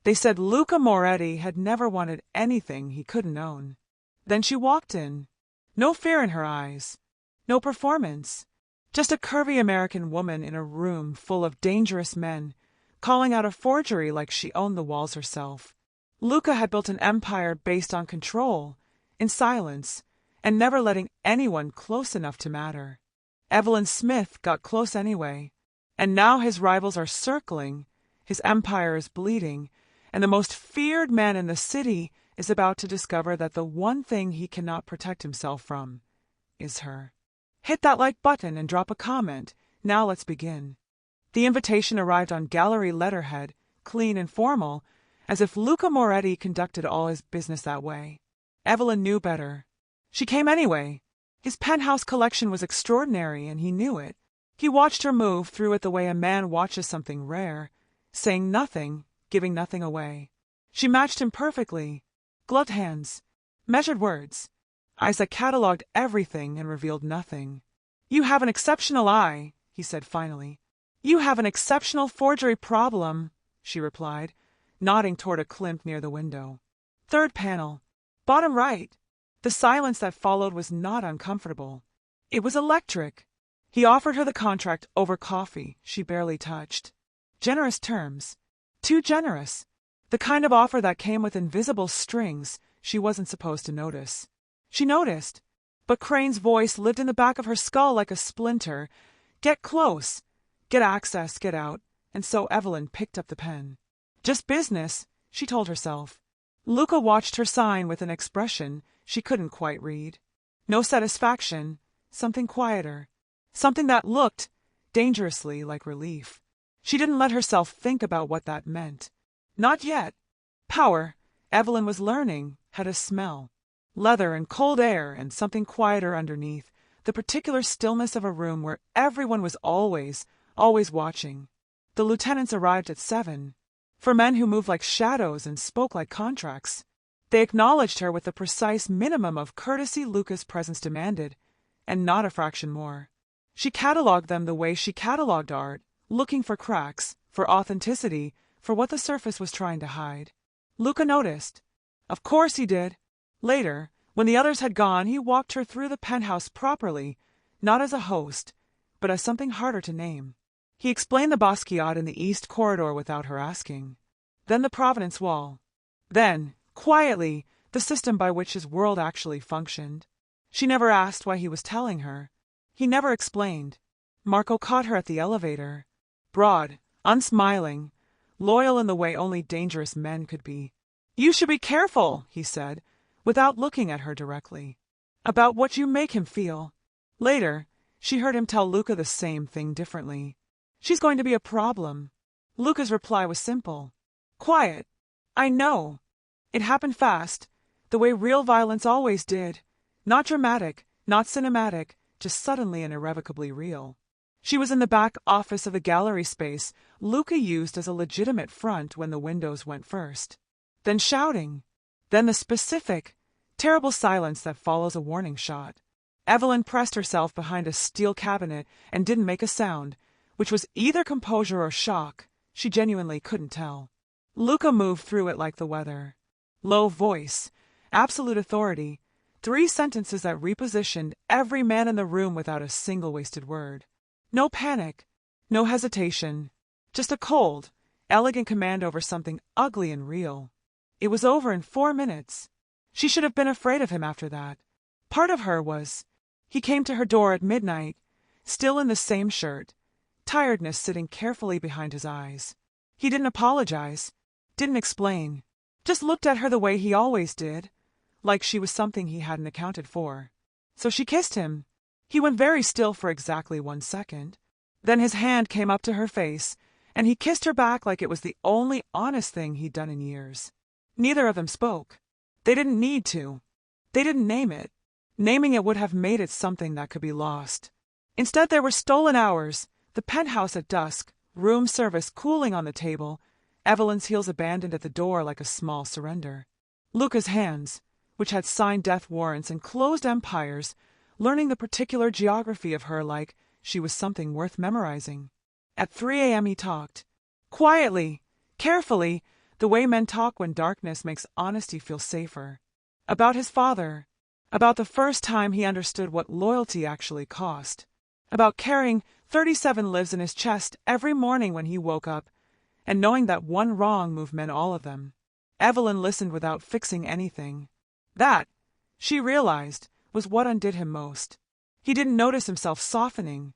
They said Luca Moretti had never wanted anything he couldn't own. Then she walked in. No fear in her eyes. No performance. Just a curvy American woman in a room full of dangerous men, calling out a forgery like she owned the walls herself. Luca had built an empire based on control, in silence, and never letting anyone close enough to matter. Evelyn Smith got close anyway, and now his rivals are circling, his empire is bleeding, and the most feared man in the city is about to discover that the one thing he cannot protect himself from is her. Hit that like button and drop a comment. Now let's begin. The invitation arrived on gallery letterhead, clean and formal, as if Luca Moretti conducted all his business that way. Evelyn knew better. She came anyway. His penthouse collection was extraordinary, and he knew it. He watched her move through it the way a man watches something rare, saying nothing, giving nothing away. She matched him perfectly. Gloved hands, measured words, eyes that catalogued everything and revealed nothing. "You have an exceptional eye," he said finally. "You have an exceptional forgery problem," she replied, nodding toward a Klimt near the window. Third panel, bottom right. The silence that followed was not uncomfortable. It was electric. He offered her the contract over coffee she barely touched. Generous terms. Too generous. The kind of offer that came with invisible strings she wasn't supposed to notice. She noticed, but Crane's voice lived in the back of her skull like a splinter. Get close. Get access, get out. And so Evelyn picked up the pen. Just business, she told herself. Luca watched her sign with an expression she couldn't quite read. No satisfaction, something quieter. Something that looked, dangerously, like relief. She didn't let herself think about what that meant. Not yet. Power, Evelyn was learning, had a smell. Leather and cold air and something quieter underneath, the particular stillness of a room where everyone was always watching. The lieutenants arrived at 7. For men who moved like shadows and spoke like contracts. They acknowledged her with the precise minimum of courtesy Luca's presence demanded, and not a fraction more. She catalogued them the way she catalogued art, looking for cracks, for authenticity, for what the surface was trying to hide. Luca noticed. Of course he did. Later, when the others had gone, he walked her through the penthouse properly, not as a host, but as something harder to name. He explained the Basquiat in the East Corridor without her asking. Then the Providence Wall. Then, quietly, the system by which his world actually functioned. She never asked why he was telling her. He never explained. Marco caught her at the elevator. Broad, unsmiling, loyal in the way only dangerous men could be. "You should be careful," he said, without looking at her directly. "About what you make him feel." Later, she heard him tell Luca the same thing differently. "She's going to be a problem." Luca's reply was simple. "Quiet. I know. It happened fast, the way real violence always did. Not dramatic, not cinematic, just suddenly and irrevocably real." She was in the back office of the gallery space Luca used as a legitimate front when the windows went first. Then shouting. Then the specific, terrible silence that follows a warning shot. Evelyn pressed herself behind a steel cabinet and didn't make a sound, which was either composure or shock. She genuinely couldn't tell. Luca moved through it like the weather. Low voice, absolute authority, 3 sentences that repositioned every man in the room without a single wasted word. No panic, no hesitation, just a cold, elegant command over something ugly and real. It was over in 4 minutes. She should have been afraid of him after that. Part of her was. He came to her door at midnight, still in the same shirt, tiredness sitting carefully behind his eyes. He didn't apologize, didn't explain, just looked at her the way he always did, like she was something he hadn't accounted for. So she kissed him. He went very still for exactly 1 second. Then his hand came up to her face, and he kissed her back like it was the only honest thing he'd done in years. Neither of them spoke. They didn't need to. They didn't name it. Naming it would have made it something that could be lost. Instead, there were stolen hours, the penthouse at dusk, room service cooling on the table, Evelyn's heels abandoned at the door like a small surrender. Luca's hands, which had signed death warrants and closed empires, learning the particular geography of her like she was something worth memorizing. At 3 a.m. he talked. Quietly, carefully, The way men talk when darkness makes honesty feel safer. About his father. About the first time he understood what loyalty actually cost. About carrying 37 lives in his chest every morning when he woke up, and knowing that one wrong move meant all of them. Evelyn listened without fixing anything. That, she realized, was what undid him most. He didn't notice himself softening.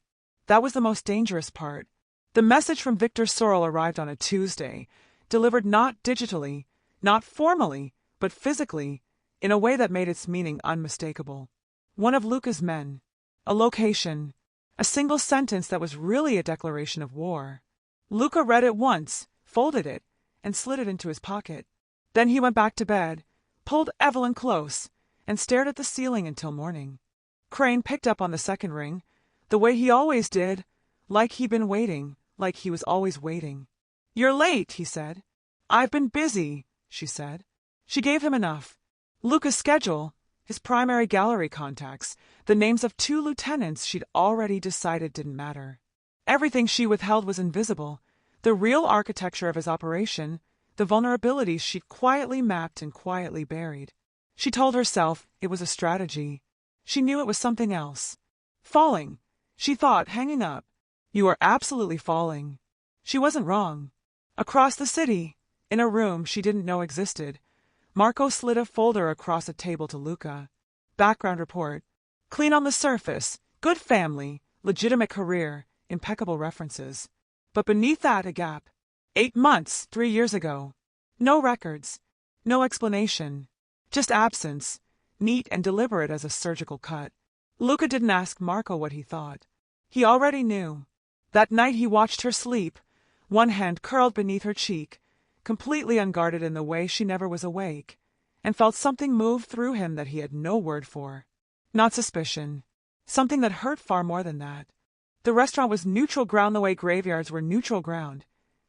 That was the most dangerous part. The message from Victor Sorrel arrived on a Tuesday, delivered not digitally, not formally, but physically, in a way that made its meaning unmistakable. One of Luca's men. A location. A single sentence that was really a declaration of war. Luca read it once, folded it, and slid it into his pocket. Then he went back to bed, pulled Evelyn close, and stared at the ceiling until morning. Crane picked up on the second ring, the way he always did, like he'd been waiting, like he was always waiting. "You're late," he said. "I've been busy," she said. She gave him enough. Luca's schedule, his primary gallery contacts, the names of 2 lieutenants she'd already decided didn't matter. Everything she withheld was invisible, the real architecture of his operation, the vulnerabilities she'd quietly mapped and quietly buried. She told herself it was a strategy. She knew it was something else. Falling, she thought, hanging up. You are absolutely falling. She wasn't wrong. Across the city, in a room she didn't know existed, Marco slid a folder across a table to Luca. Background report. Clean on the surface, good family, legitimate career, impeccable references. But beneath that a gap. 8 months, 3 years ago. No records. No explanation. Just absence, neat and deliberate as a surgical cut. Luca didn't ask Marco what he thought. He already knew. That night he watched her sleep, one hand curled beneath her cheek, completely unguarded in the way she never was awake, and felt something move through him that he had no word for. Not suspicion. Something that hurt far more than that. The restaurant was neutral ground the way graveyards were neutral ground.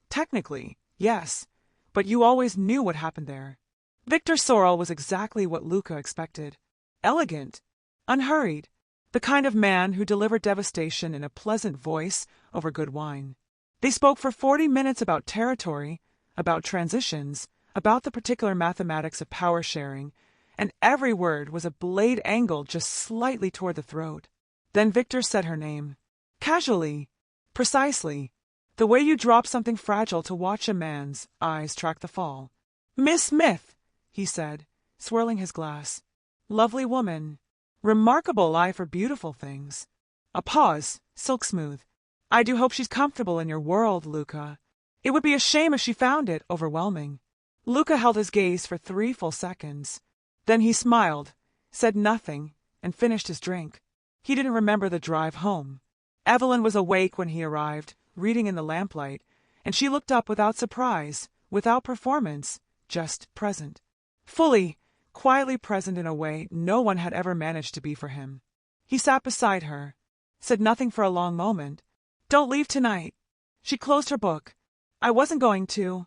Technically, yes, but you always knew what happened there. Victor Sorrel was exactly what Luca expected. Elegant, unhurried, the kind of man who delivered devastation in a pleasant voice over good wine. They spoke for 40 minutes about territory, about transitions, about the particular mathematics of power sharing, and every word was a blade angled just slightly toward the throat. Then Victor said her name. Casually, precisely, the way you drop something fragile to watch a man's eyes track the fall. "Miss Smith," he said, swirling his glass. "Lovely woman. Remarkable eye for beautiful things." A pause, silk smooth. "I do hope she's comfortable in your world, Luca. It would be a shame if she found it overwhelming." Luca held his gaze for 3 full seconds. Then he smiled, said nothing, and finished his drink. He didn't remember the drive home. Evelyn was awake when he arrived, reading in the lamplight, and she looked up without surprise, without performance, just present. Fully, quietly present in a way no one had ever managed to be for him. He sat beside her, said nothing for a long moment. "Don't leave tonight." She closed her book. "I wasn't going to."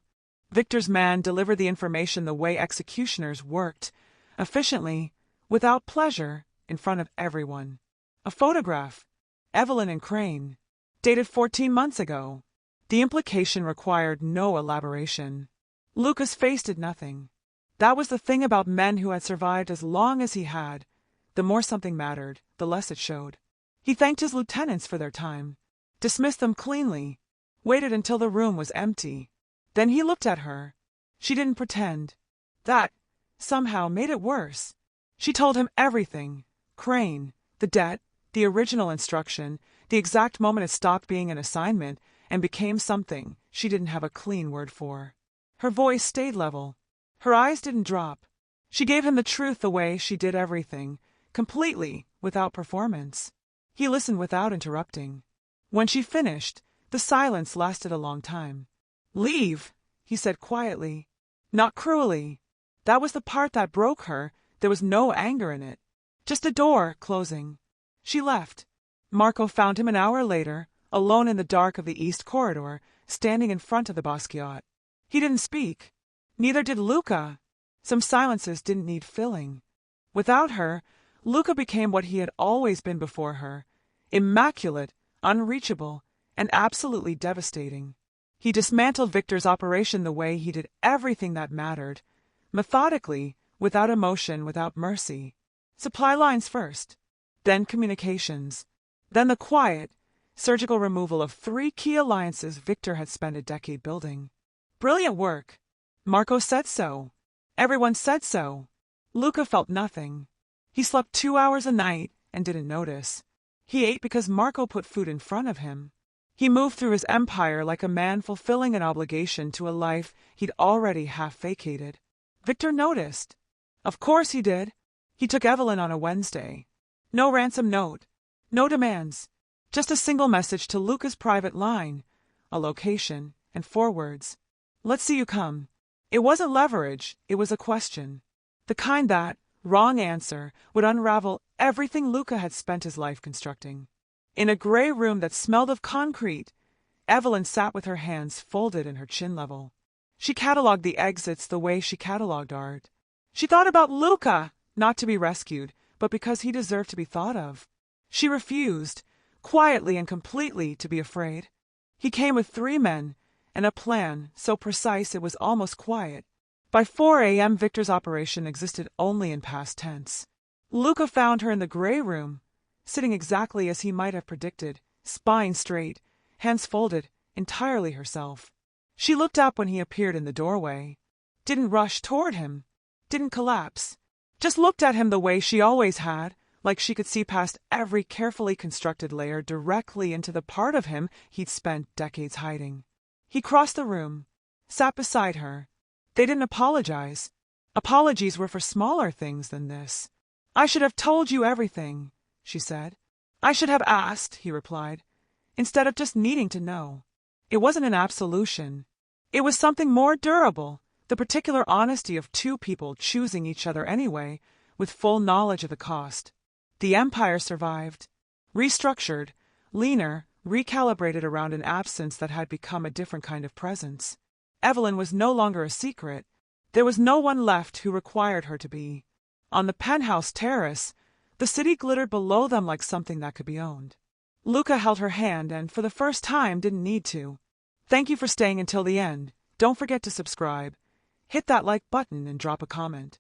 Victor's man delivered the information the way executioners worked, efficiently, without pleasure, in front of everyone. A photograph. Evelyn and Crane. Dated 14 months ago. The implication required no elaboration. Luca's face did nothing. That was the thing about men who had survived as long as he had. The more something mattered, the less it showed. He thanked his lieutenants for their time, dismissed them cleanly, waited until the room was empty. Then he looked at her. She didn't pretend. That, somehow, made it worse. She told him everything. Crane, the debt, the original instruction, the exact moment it stopped being an assignment and became something she didn't have a clean word for. Her voice stayed level. Her eyes didn't drop. She gave him the truth the way she did everything, completely, without performance. He listened without interrupting. When she finished, the silence lasted a long time. "Leave," he said quietly. Not cruelly. That was the part that broke her. There was no anger in it. Just a door closing. She left. Marco found him an hour later, alone in the dark of the East Corridor, standing in front of the Basquiat. He didn't speak. Neither did Luca. Some silences didn't need filling. Without her, Luca became what he had always been before her, immaculate, unreachable, and absolutely devastating. He dismantled Victor's operation the way he did everything that mattered, methodically, without emotion, without mercy. Supply lines first, then communications, then the quiet, surgical removal of 3 key alliances Victor had spent a decade building. Brilliant work. Marco said so. Everyone said so. Luca felt nothing. He slept 2 hours a night and didn't notice. He ate because Marco put food in front of him. He moved through his empire like a man fulfilling an obligation to a life he'd already half vacated. Victor noticed. Of course he did. He took Evelyn on a Wednesday. No ransom note. No demands. Just a single message to Luca's private line, a location, and 4 words. Let's see you come. It wasn't leverage, it was a question. The kind that, wrong answer, would unravel everything Luca had spent his life constructing. In a gray room that smelled of concrete, Evelyn sat with her hands folded in her chin level. She catalogued the exits the way she catalogued art. She thought about Luca, not to be rescued, but because he deserved to be thought of. She refused, quietly and completely, to be afraid. He came with 3 men, and a plan so precise it was almost quiet. By 4 a.m. Victor's operation existed only in past tense. Luca found her in the gray room, sitting exactly as he might have predicted, spine straight, hands folded, entirely herself. She looked up when he appeared in the doorway. Didn't rush toward him. Didn't collapse. Just looked at him the way she always had, like she could see past every carefully constructed layer directly into the part of him he'd spent decades hiding. He crossed the room, sat beside her. They didn't apologize. Apologies were for smaller things than this. I should have told you everything, she said. I should have asked, he replied, instead of just needing to know. It wasn't an absolution. It was something more durable, the particular honesty of 2 people choosing each other anyway, with full knowledge of the cost. The empire survived, restructured, leaner, recalibrated around an absence that had become a different kind of presence. Evelyn was no longer a secret. There was no one left who required her to be. On the penthouse terrace, the city glittered below them like something that could be owned. Luca held her hand and, for the first time, didn't need to. Thank you for staying until the end. Don't forget to subscribe. Hit that like button and drop a comment.